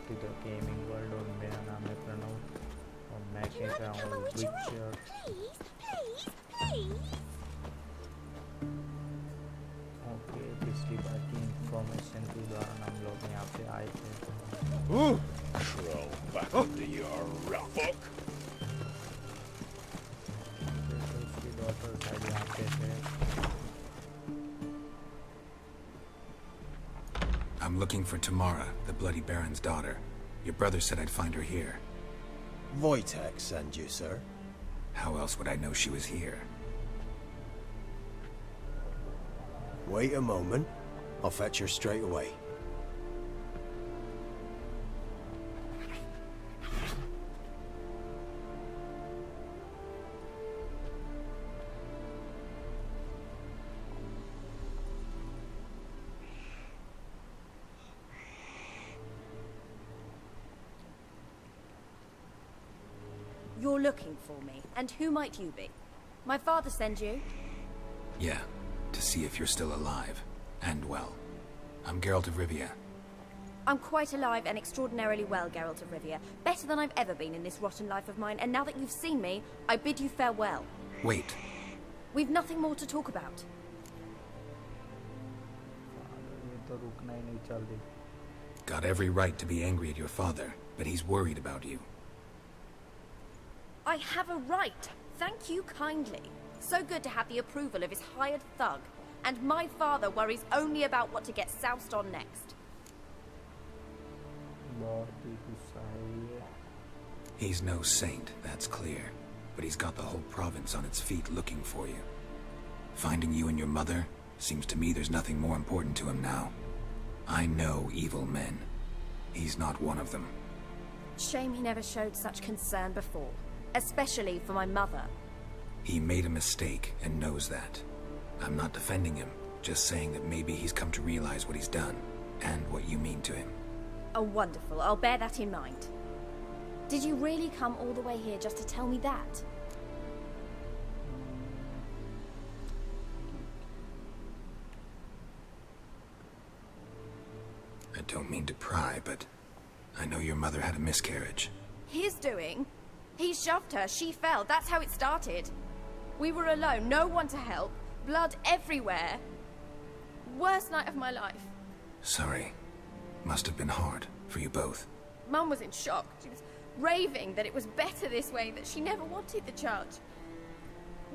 To the gaming world. और मेरा नाम है प्रणव और मैं खेल रहा हूँ विचर। ओके, पिछली बार की इंफॉर्मेशन के दौरान हम लोग यहाँ पे आए थे। Crawl back into your ruffle. उसकी डॉटर शायद यहाँ पे थे। I'm looking for Tamara, the Bloody Baron's daughter. Your brother said I'd find her here. Wojtek sent you, sir. How else would I know she was here? Wait a moment. I'll fetch her straight away. You're looking for me, and who might you be? My father sent you? Yeah, to see if you're still alive. And well. I'm Geralt of Rivia. I'm quite alive and extraordinarily well, Geralt of Rivia. Better than I've ever been in this rotten life of mine, and now that you've seen me, I bid you farewell. Wait. We've nothing more to talk about. Got every right to be angry at your father, but he's worried about you. I have a right. Thank you kindly. So good to have the approval of his hired thug. And my father worries only about what to get soused on next. He's no saint, that's clear. But he's got the whole province on its feet looking for you. Finding you and your mother, seems to me there's nothing more important to him now. I know evil men. He's not one of them. Shame he never showed such concern before. Especially for my mother. He made a mistake and knows that. I'm not defending him, just saying that maybe he's come to realize what he's done, and what you mean to him. Oh, wonderful. I'll bear that in mind. Did you really come all the way here just to tell me that? I don't mean to pry, but I know your mother had a miscarriage. His doing? He shoved her, she fell, that's how it started. We were alone, no one to help, blood everywhere. Worst night of my life. Sorry. Must have been hard for you both. Mum was in shock. She was raving that it was better this way, that she never wanted the charge.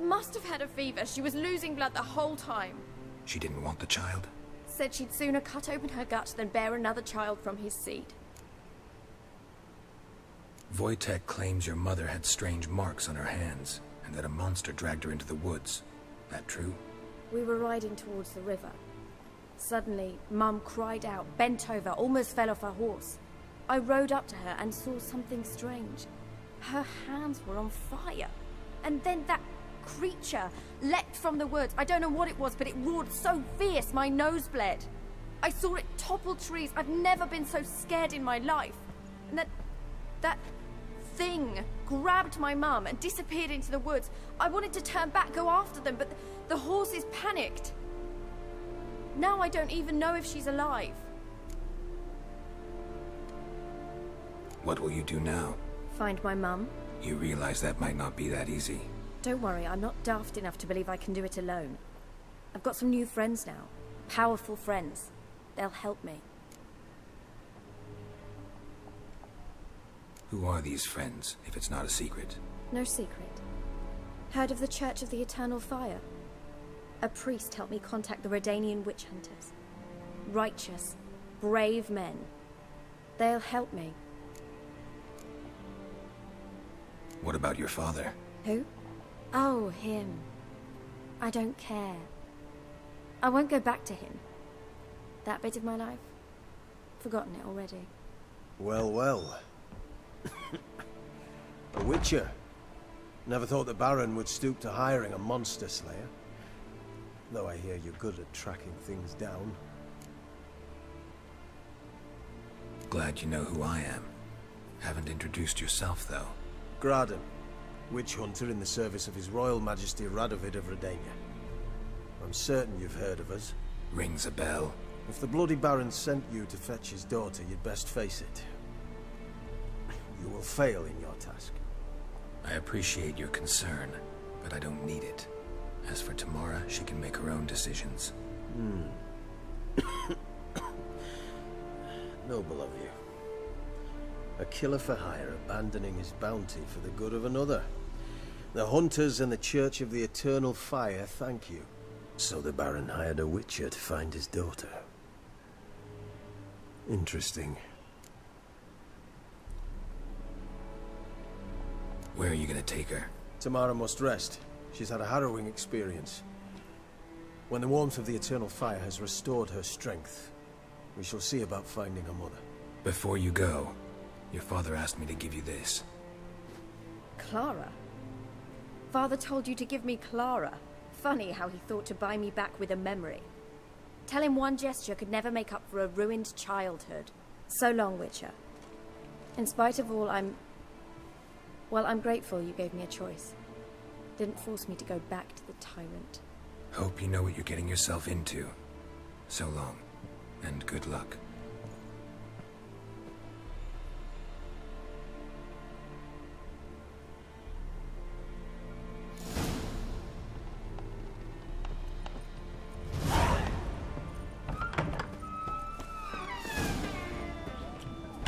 Must have had a fever, she was losing blood the whole time. She didn't want the child? Said she'd sooner cut open her gut than bear another child from his seed. Wojtek claims your mother had strange marks on her hands, and that a monster dragged her into the woods. That true? We were riding towards the river. Suddenly, Mum cried out, bent over, almost fell off her horse. I rode up to her and saw something strange. Her hands were on fire. And then that creature leapt from the woods. I don't know what it was, but it roared so fierce my nose bled. I saw it topple trees. I've never been so scared in my life. And that thing grabbed my mum and disappeared into the woods. I wanted to turn back, go after them, but the horses panicked. Now I don't even know if she's alive. What will you do now? Find my mum. You realize that might not be that easy. Don't worry, I'm not daft enough to believe I can do it alone. I've got some new friends now. Powerful friends. They'll help me. Who are these friends, if it's not a secret? No secret. Heard of the Church of the Eternal Fire? A priest helped me contact the Redanian witch hunters. Righteous, brave men. They'll help me. What about your father? Who? Oh, him. I don't care. I won't go back to him. That bit of my life? Forgotten it already. Well, well. A witcher. Never thought the Baron would stoop to hiring a monster slayer. Though I hear you're good at tracking things down. Glad you know who I am. Haven't introduced yourself, though. Graden, witch hunter in the service of His Royal Majesty Radovid of Redania. I'm certain you've heard of us. Rings a bell. If the Bloody Baron sent you to fetch his daughter, you'd best face it. you will fail in your task. I appreciate your concern, but I don't need it. As for Tamara, she can make her own decisions. Noble of you. A killer for hire abandoning his bounty for the good of another. The hunters and the Church of the Eternal Fire thank you. So the Baron hired a witcher to find his daughter. Interesting. Where are you gonna take her? Tamara must rest. She's had a harrowing experience. When the warmth of the Eternal Fire has restored her strength, we shall see about finding her mother. Before you go, your father asked me to give you this. Clara? Father told you to give me Clara. Funny how he thought to buy me back with a memory. Tell him one gesture could never make up for a ruined childhood. So long, Witcher. In spite of all, I'm grateful you gave me a choice. Didn't force me to go back to the tyrant. Hope you know what you're getting yourself into. So long, and good luck.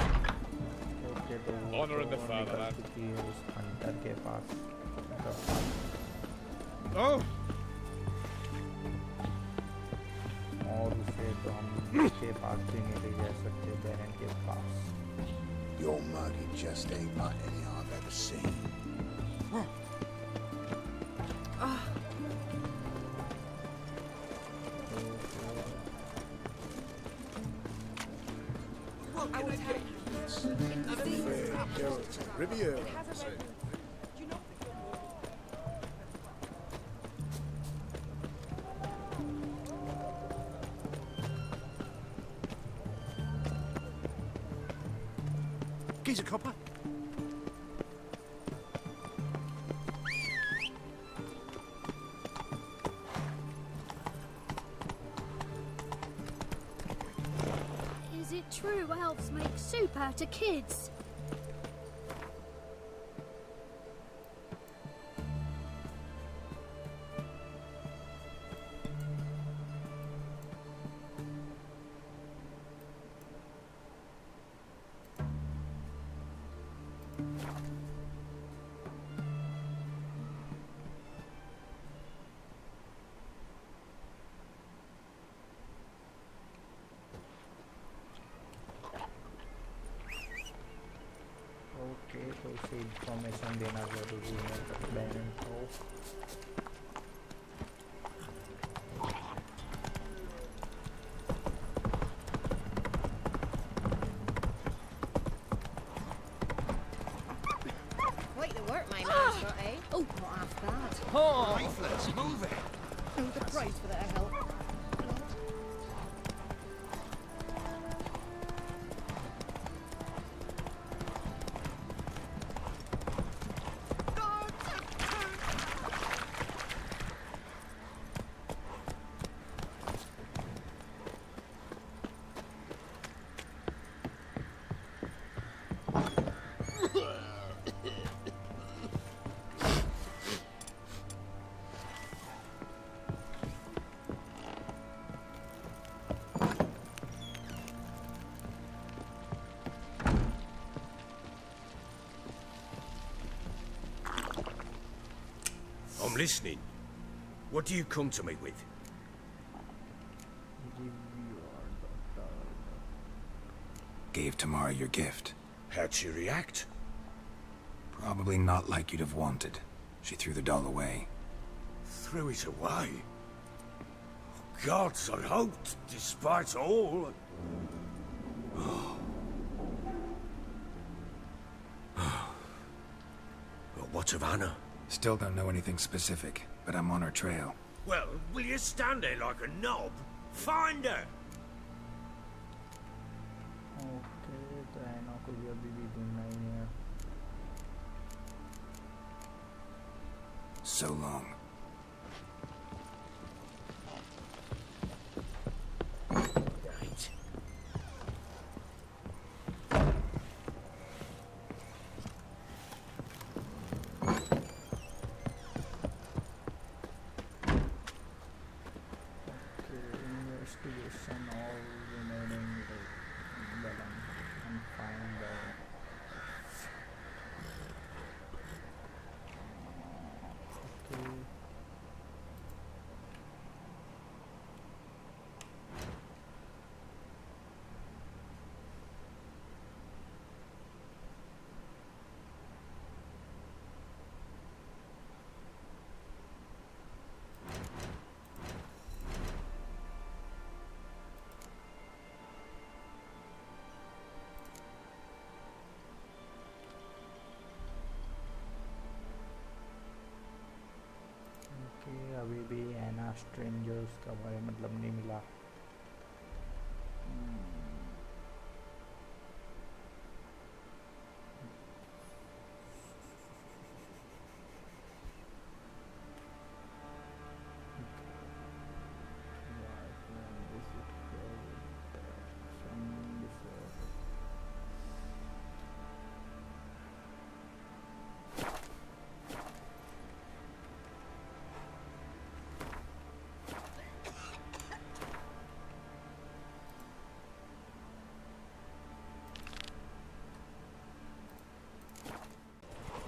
Okay तो Honor in the तो fatherland. निकल चुकी है उस Hunter के पास Oh! और उसे तो हम उसके पास भी नहीं ले जा सकते बहन के पास Your muggy just ain't like any I've ever seen. Riviera. Geezer copper? Is it true elves make soup out of kids? Okay तो उसे इंफॉर्मेशन देना ज़रूरी है बहन को Quite the work my man's got, eh? Oh, not half bad. Leaflets, move it! No, the price for that help. I'm listening. What do you come to me with? Gave Tamara your gift. How'd she react? Probably not like you'd have wanted. She threw the doll away. Threw it away. Gods, I hoped, despite all. Well, what of Anna? Still don't know anything specific, but I'm on her trail. Well, will you stand there like a knob? Find her! Okay तो ऐना को भी अभी भी ढूंढना ही है So long. Right. उसका भाई मतलब नहीं मिला।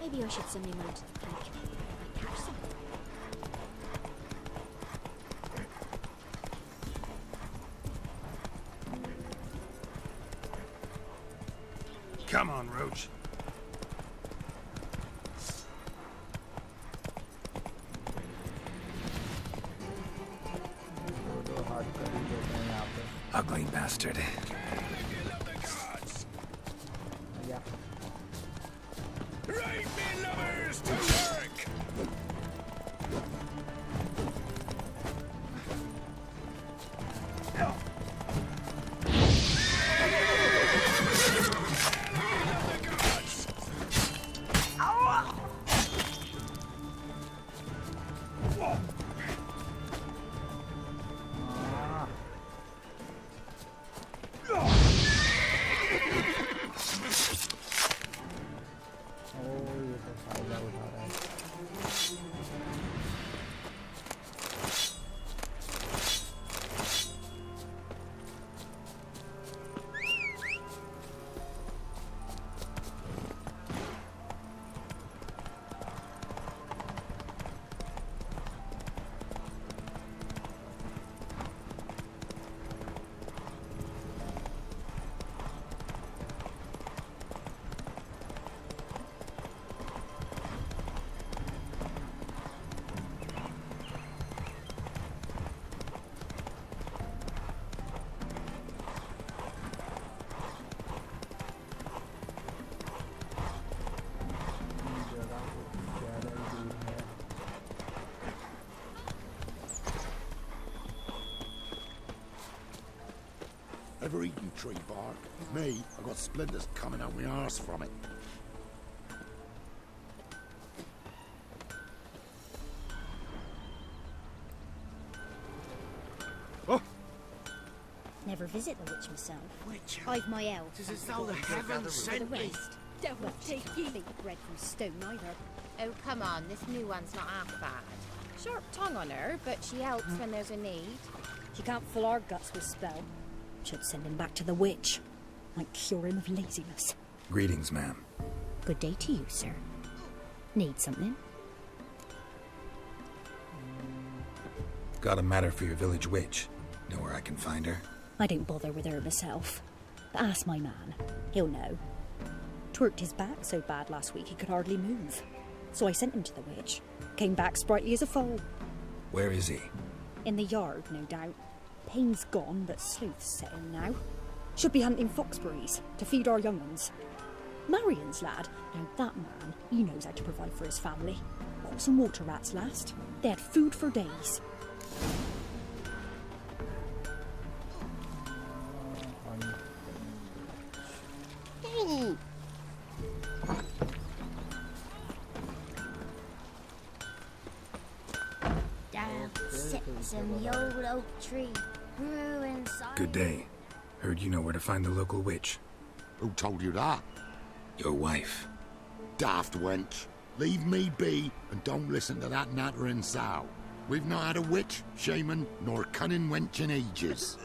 Maybe I should send him round to the creek. Might catch something. Come on, Roach. तो हाथ कर ही देते हैं यहाँ पे। Ugly bastard. या Right, me lovers, to work! ये तो फायदा उठा रहा है। जगह कुछ ज़्यादा ही दूर है। Ever eaten tree bark? Me, I got splinters coming out my arse from it. Never visit the witch myself. Witch? I've my elf. It's as though the heavens For the sent me. rest. Devil take you. Big bread from stone either. Oh, come on, this new one's not half bad. Sharp tongue on her, but she helps when there's a need. She can't fill our guts with spell. Should send him back to the witch. Might cure him of laziness. Greetings, ma'am. Good day to you, sir. Need something? Got a matter for your village witch. Know where I can find her? I don't bother with her myself. But ask my man. He'll know. Twerked his back so bad last week he could hardly move. So I sent him to the witch. Came back sprightly as a foal. Where is he? In the yard, no doubt. Pain's gone, but sleuth's set in now. Should be hunting foxberries to feed our young ones. Marion's lad. Now that man, he knows how to provide for his family. Caught some water rats last. They had food for days. Down sits in the old oak tree, grew inside. Good day. Heard you know where to find the local witch. Who told you that? Your wife. Daft wench. Leave me be and don't listen to that nattering sow. We've not had a witch, shaman, nor cunning wench in ages.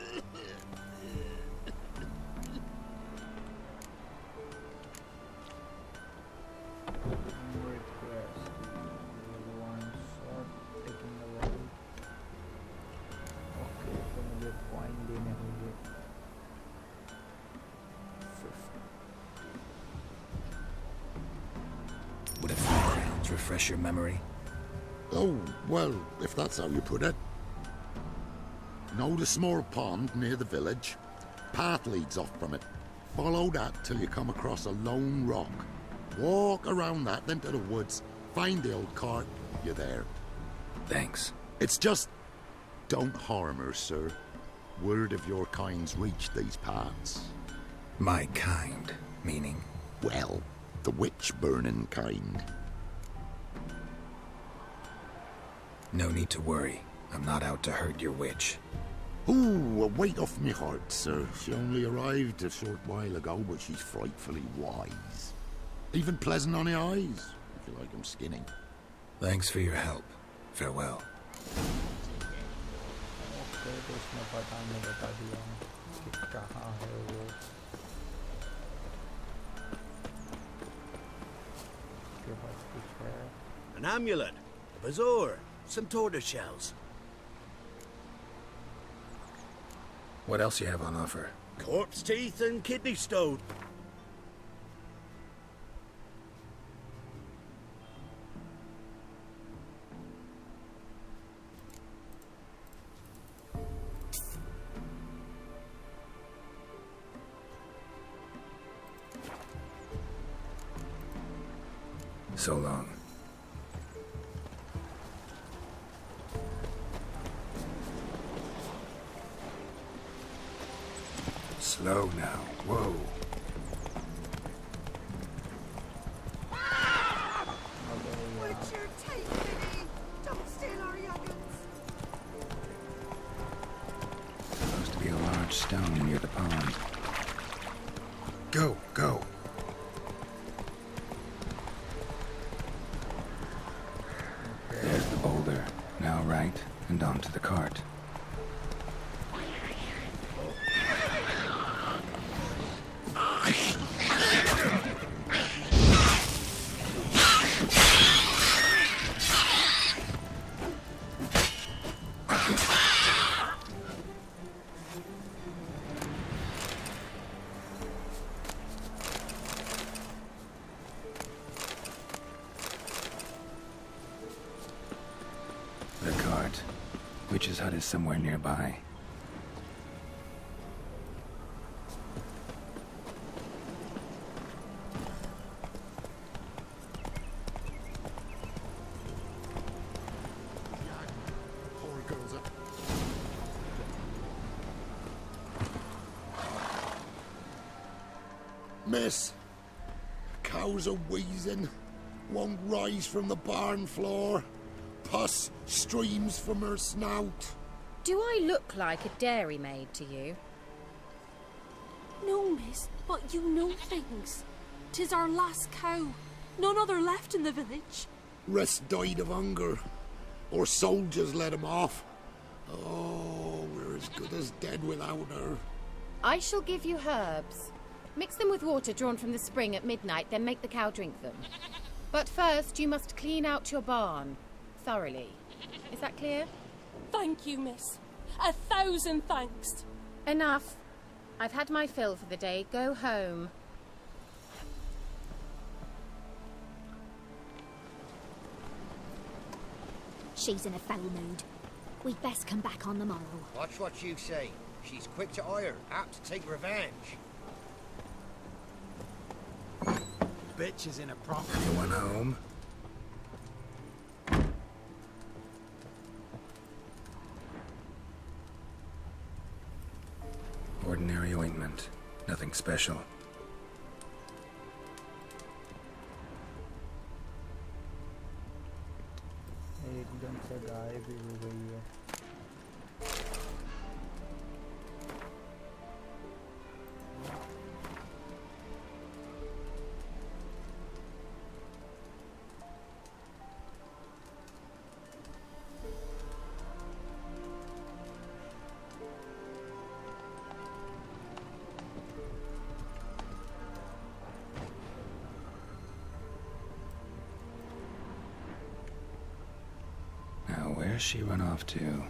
Would a few crowns refresh your memory? Oh, well, if that's how you put it. Know the small pond near the village? Path leads off from it. Follow that till you come across a lone rock. Walk around that, then to the woods. Find the old cart. You're there. Thanks. It's just... Don't harm her, sir. Word of your kind's reached these parts. My kind, meaning? Well, the witch-burning kind. No need to worry. I'm not out to hurt your witch. Ooh, a weight off me heart, sir. She only arrived a short while ago, but she's frightfully wise. Even pleasant on the eyes, if you like 'em skinny. Thanks for your help. Farewell. Okay तो इसमें पता नहीं बता दिया कि कहाँ है वो. उसके पास कुछ है. An amulet, a bazaar, some tortoise shells. What else you have on offer? Corpse teeth and kidney stone. So long. Slow now. Whoa. Richard, take me! Don't steal our young'uns! Supposed to be a large stone near the pond. Go, go. There's the boulder. Now right, and onto the cart. The cart. Witch's hut is somewhere nearby. Poor girls are... Miss, cows are wheezing, won't rise from the barn floor. Pus streams from her snout. Do I look like a dairymaid to you? No, miss, but you know things. 'Tis our last cow. None other left in the village. Rest died of hunger, or soldiers let him off. Oh, we're as good as dead without her. I shall give you herbs. Mix them with water drawn from the spring at midnight, then make the cow drink them. But first, you must clean out your barn. Thoroughly. Is that clear? Thank you, miss. 1,000 thanks. Enough. I've had my fill for the day. Go home. She's in a foul mood. We'd best come back on the morrow. Watch what you say. She's quick to ire, apt to take revenge. Bitch is in a profit. Anyone home? Ordinary ointment. Nothing special. एकदम से गायब ही हो गई है. Now, where's she run off to?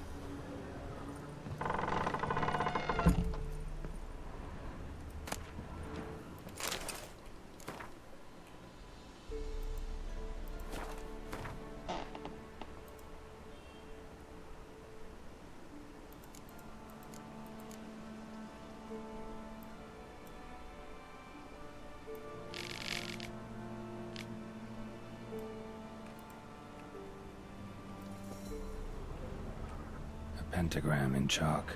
pentagram in chalk.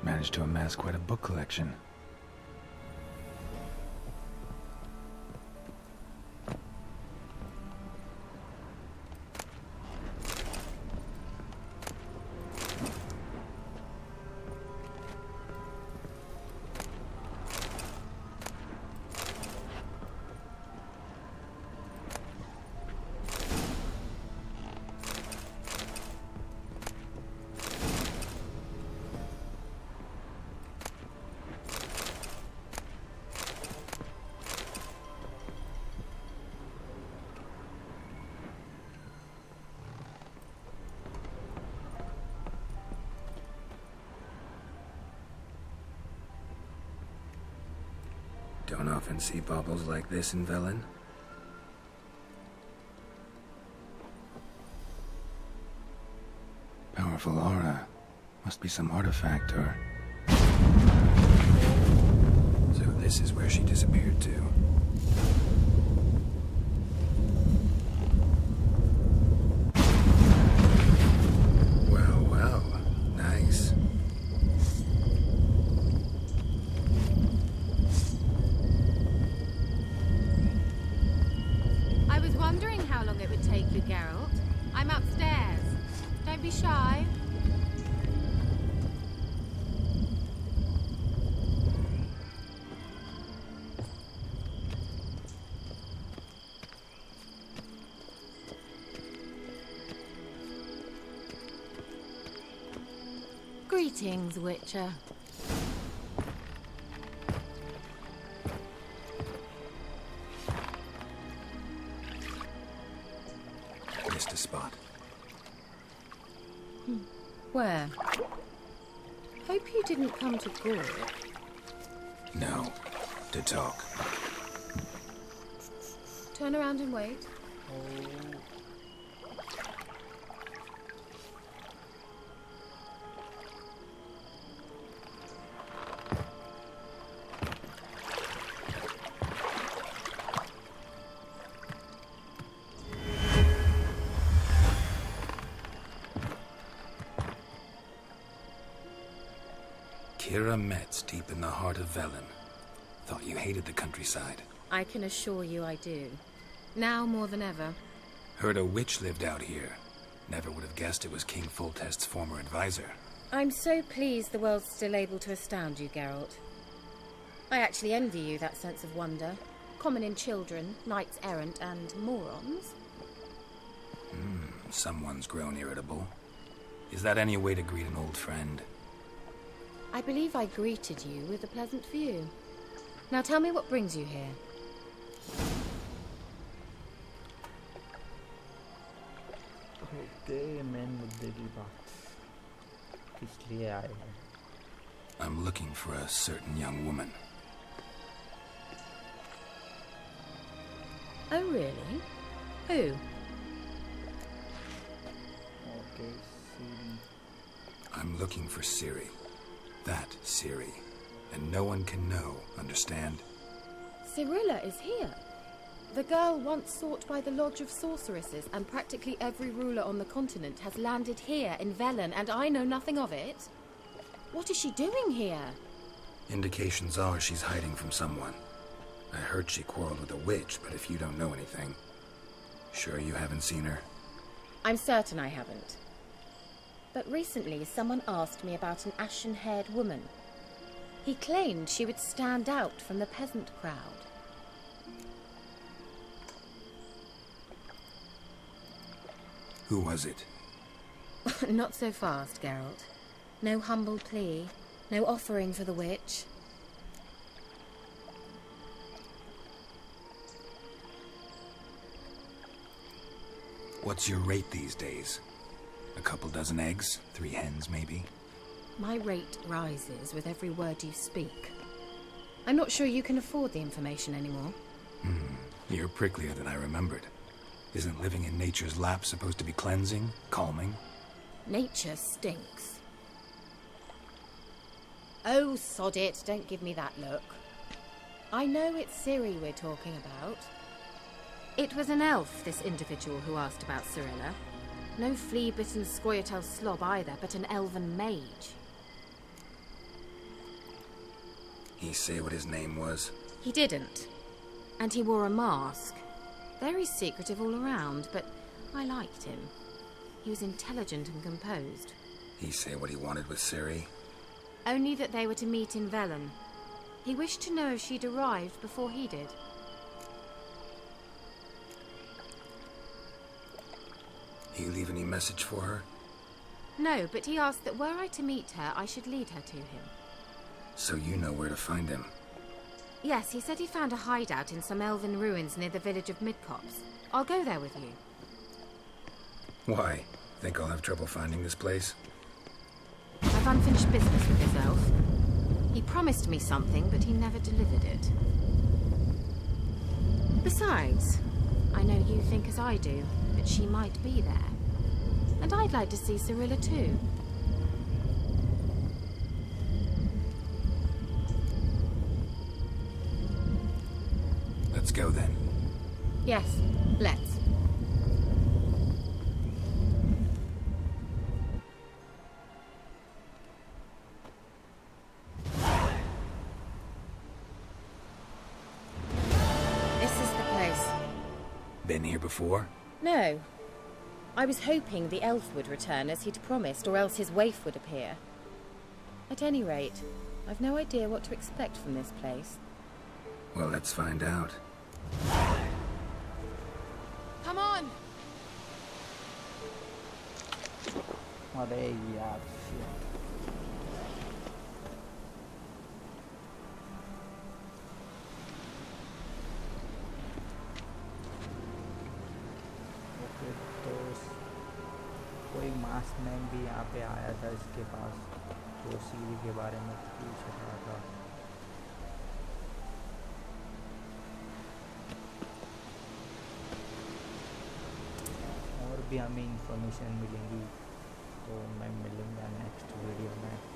Managed to amass quite a book collection. Don't often see baubles like this in Velen. Powerful aura. Must be some artifact or... So this is where she disappeared to. Well, well. Nice. I was wondering how long it would take you, Geralt. I'm upstairs. Don't be shy. Greetings, Witcher. Missed a spot. Where? Hope you didn't come to Gore. No. To talk. Turn around and wait. Kira Metz, deep in the heart of Velen. Thought you hated the countryside. I can assure you I do. Now more than ever. Heard a witch lived out here. Never would have guessed it was King Foltest's former advisor. I'm so pleased the world's still able to astound you, Geralt. I actually envy you that sense of wonder. Common in children, knights errant, and morons. Someone's grown irritable. Is that any way to greet an old friend? I believe I greeted you with a pleasant view. Now tell me what brings you here. Okay main मुद्दे की बात किस लिए आए हैं? I'm looking for a certain young woman. Oh, really? Who? Okay, see. I'm looking for Ciri. That Ciri. And no one can know, understand? Cirilla is here. The girl once sought by the Lodge of Sorceresses, and practically every ruler on the continent has landed here in Velen, and I know nothing of it. What is she doing here? Indications are she's hiding from someone. I heard she quarreled with a witch, but if you don't know anything... Sure you haven't seen her? I'm certain I haven't. But recently someone asked me about an ashen-haired woman. He claimed she would stand out from the peasant crowd. Who was it? Not so fast, Geralt. No humble plea, no offering for the witch. What's your rate these days? A couple dozen eggs? 3 hens, maybe? My rate rises with every word you speak. I'm not sure you can afford the information anymore. You're pricklier than I remembered. Isn't living in nature's lap supposed to be cleansing, calming? Nature stinks. Oh, sod it, don't give me that look. I know it's Ciri we're talking about. It was an elf, this individual who asked about Cyrilla. No flea-bitten scoia'tail slob either, but an elven mage. He say what his name was? He didn't. And he wore a mask. Very secretive all around, but I liked him. He was intelligent and composed. He say what he wanted with Ciri? Only that they were to meet in Velen. He wished to know if she'd arrived before he did. He leave any message for her? No, but he asked that were I to meet her, I should lead her to him. So you know where to find him? Yes, he said he found a hideout in some elven ruins near the village of Midcopse. I'll go there with you. Why? Think I'll have trouble finding this place? I've unfinished business with this elf. He promised me something, but he never delivered it. Besides, I know you think as I do, that she might be there. And I'd like to see Cyrilla too. Let's go then. Yes, let's. This is the place. Been here before? No. I was hoping the elf would return as he'd promised, or else his waif would appear. At any rate, I've no idea what to expect from this place. Well, let's find out. Come on! अरे यार shit. Okay तो कोई maskman भी यहाँ पे आया था इसके पास जो सीरी के बारे में पूछ रहा था. और भी हमें इंफॉर्मेशन मिलेंगी तो मैं मिलूँगा नेक्स्ट वीडियो में.